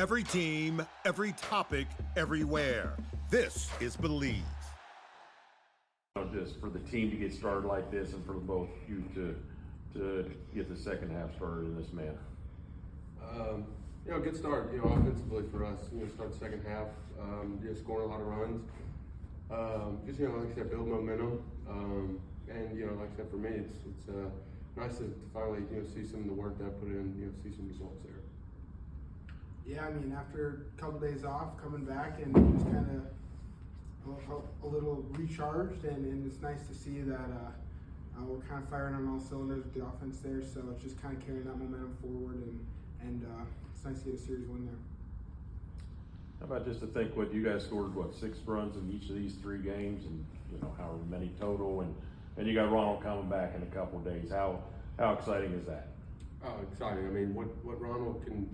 Every team, every topic, everywhere. This is Believe. Just for the team to get started like this, and for both you to get the second half started in this manner. Good start, offensively for us. Start the second half, scoring a lot of runs. Like I said, build momentum. And like I said, for me, it's nice to finally see some of the work that I put in, see some results there. Yeah, after a couple days off, coming back and just kind of a little recharged, and it's nice to see that we're kind of firing on all cylinders with the offense there. So it's just kind of carrying that momentum forward, and it's nice to get a series win there. How about just to think what you guys scored, 6 runs in each of these 3 games, and however many total, and you got Ronald coming back in a couple of days. How exciting is that? Oh, exciting! What Ronald can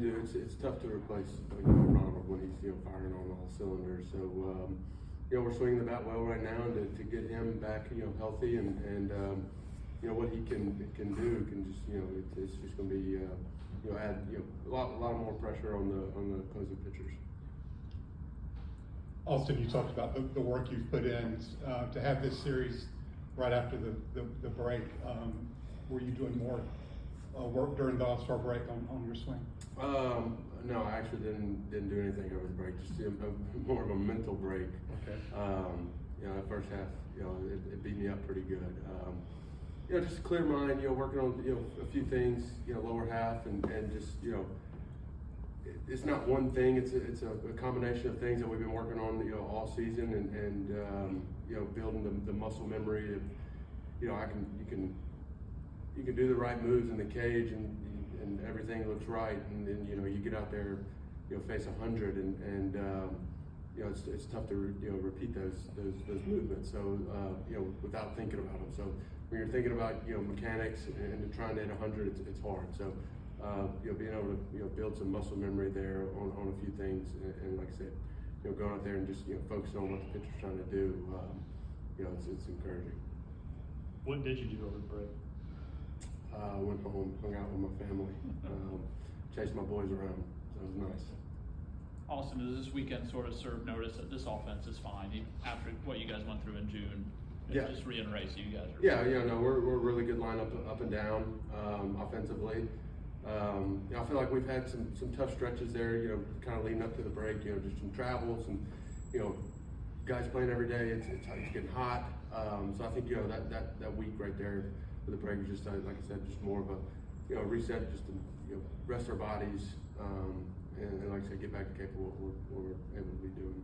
do, it's tough to replace Ronald when he's firing on all cylinders. So we're swinging the bat well right now, and to get him back healthy and what he can do can just it's just going to be add a lot more pressure on the opposing pitchers. Austin, you talked about the work you've put in to have this series right after the break. Were you doing more work during the All-Star break on your swing? No, I actually didn't do anything over the break. Just more of a mental break. Okay. The first half, it beat me up pretty good. Just a clear mind. Working on a few things. Lower half and just it's not one thing. It's a combination of things that we've been working on all season and building the muscle memory of you can do the right moves in the cage and everything looks right, and then you get out there face 100 and it's tough to repeat those movements, so without thinking about them. So when you're thinking about mechanics and trying to hit 100, it's hard. So being able to build some muscle memory there on a few things, and like I said, going out there and just focusing on what the pitcher's trying to do, it's encouraging. What did you do over the break? Went home, hung out with my family, chased my boys around, so it was nice. Austin, does this weekend sort of serve notice that this offense is fine after what you guys went through in June? Yeah. Just reiterates you guys are we're a really good lineup up and down offensively. I feel like we've had some tough stretches there, kind of leading up to the break, just some travels and, guys playing every day, it's getting hot. So I think, that week right there for the break was just, like I said, just more of a, reset, just to, rest our bodies, and like I said, get back to capable what we're able to be doing.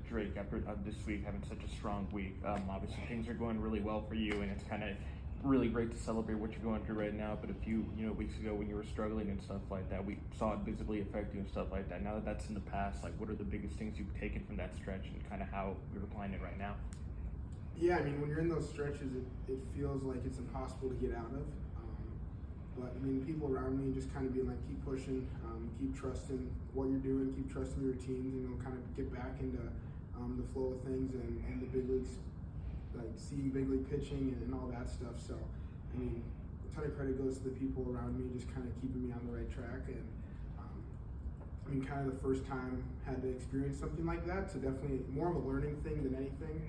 Drake, after this week having such a strong week, obviously things are going really well for you, and it's kind of really great to celebrate what you're going through right now. But a few weeks ago when you were struggling and stuff like that, we saw it visibly affect you and stuff like that. Now that that's in the past, what are the biggest things you've taken from that stretch and kind of how you're applying it right now? Yeah, when you're in those stretches, it feels like it's impossible to get out of. But people around me just kind of being like, keep pushing, keep trusting what you're doing, keep trusting your routines, kind of get back into the flow of things and the big leagues, like seeing big league pitching and all that stuff. So, a ton of credit goes to the people around me, just kind of keeping me on the right track. And kind of the first time had to experience something like that, so definitely more of a learning thing than anything.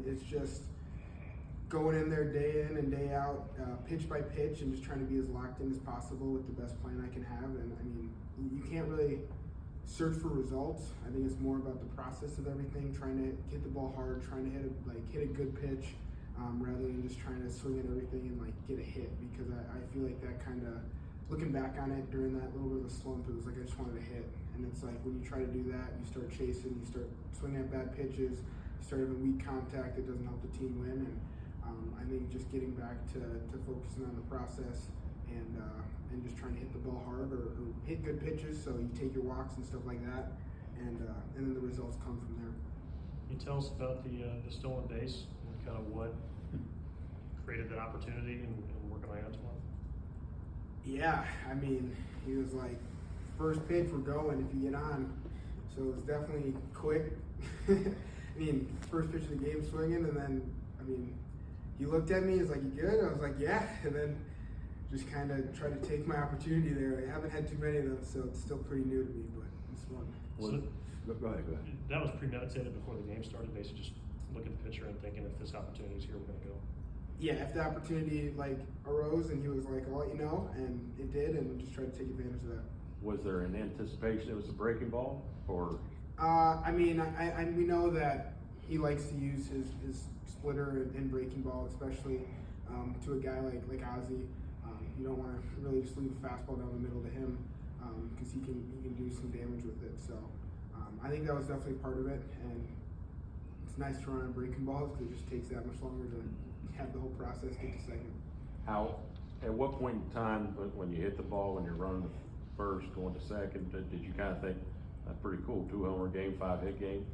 It's just going in there day in and day out, pitch by pitch, and just trying to be as locked in as possible with the best plan I can have. And you can't really search for results. I think it's more about the process of everything, trying to hit the ball hard, trying to hit a good pitch, rather than just trying to swing at everything and get a hit. Because I feel like that kind of, looking back on it during that little bit of a slump, it was like I just wanted to hit. And it's like when you try to do that, you start chasing, you start swinging at bad pitches, you start having weak contact, it doesn't help the team win. And I think just getting back to focusing on the process and just trying to hit the ball hard or hit good pitches, so you take your walks and stuff like that, and then the results come from there. Can you tell us about the stolen base and kind of what created that opportunity and working on it tomorrow? Yeah, he was like, first pitch, we're going if you get on. So it was definitely quick. First pitch of the game swinging, and then, he looked at me, he's like, you good? I was like, yeah. And then just kind of try to take my opportunity there. I haven't had too many of them, so it's still pretty new to me, but it's fun. Go ahead. That was premeditated before the game started, basically just looking at the picture and thinking if this opportunity is here, we're gonna go. Yeah, if the opportunity like arose and he was like, I'll let you know, and it did, and just try to take advantage of that. Was there an anticipation it was a breaking ball, or? I mean, we know that he likes to use his splitter and breaking ball, especially to a guy like Ozzy. You don't want to really just leave a fastball down the middle to him because he can do some damage with it. So I think that was definitely part of it, and it's nice to run on breaking balls because it just takes that much longer to have the whole process get to second. At what point in time, when you hit the ball, when you're running first, going to second, did you kind of think, that's pretty cool, 2-homer game, 5-hit game,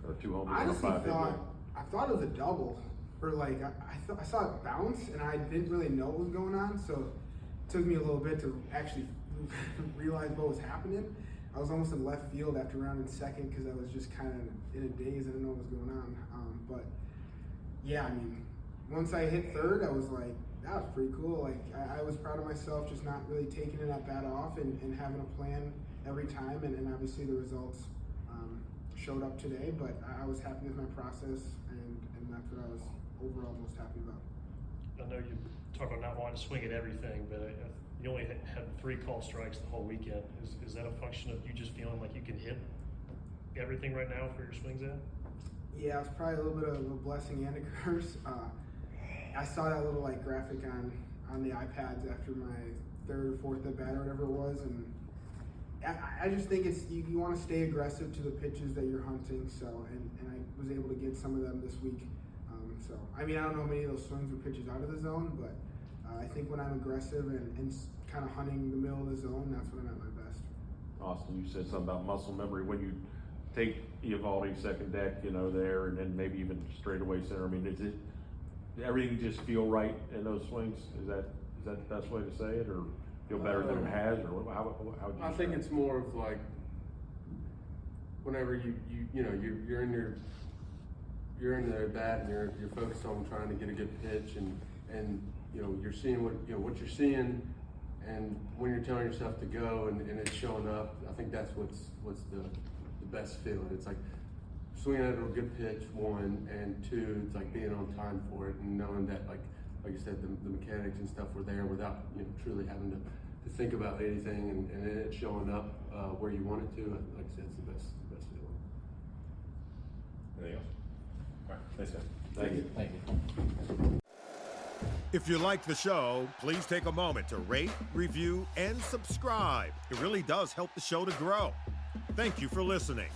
or 2 homers I in a honestly 5-hit game? I thought it was a double, or like I saw it bounce, and I didn't really know what was going on, so it took me a little bit to actually realize what was happening. I was almost in left field after rounding second because I was just kind of in a daze. I didn't know what was going on. But yeah, I mean, once I hit third, I was like, that was pretty cool. Like I was proud of myself, just not really taking it at bat off and having a plan every time. And obviously the results showed up today. But I was happy with my process, and that's what I was overall most happy about. I know you talk about not wanting to swing at everything, but you only had 3 called strikes the whole weekend. Is that a function of you just feeling like you can hit everything right now for your swings at? Yeah, it's probably a little bit of a blessing and a curse. I saw that little like graphic on the iPads after my 3rd or 4th at bat or whatever it was, and I just think it's you want to stay aggressive to the pitches that you're hunting. So and I was able to get some of them this week. So I mean, I don't know how many of those swings were pitches out of the zone, but I think when I'm aggressive and kind of hunting the middle of the zone, that's when I'm at my best. Austin, you said something about muscle memory. When you take Eovaldi second deck, there, and then maybe even straightaway center, I mean, is it everything just feel right in those swings? Is that the best way to say it, or feel better than it has, or how would you? I think it's more of like whenever you're in the bat and you're focused on trying to get a good pitch and you're seeing what you're seeing, and when you're telling yourself to go and it's showing up, I think that's what's the best feeling. It's like swinging at a good pitch, 1, and 2, it's like being on time for it and knowing that like you said, the mechanics and stuff were there without truly having to think about anything, and then it showing up where you want it to. Like I said, it's the best feeling. Anything else? All right, thanks, guys. Thank you. Thank you. If you like the show, please take a moment to rate, review, and subscribe. It really does help the show to grow. Thank you for listening.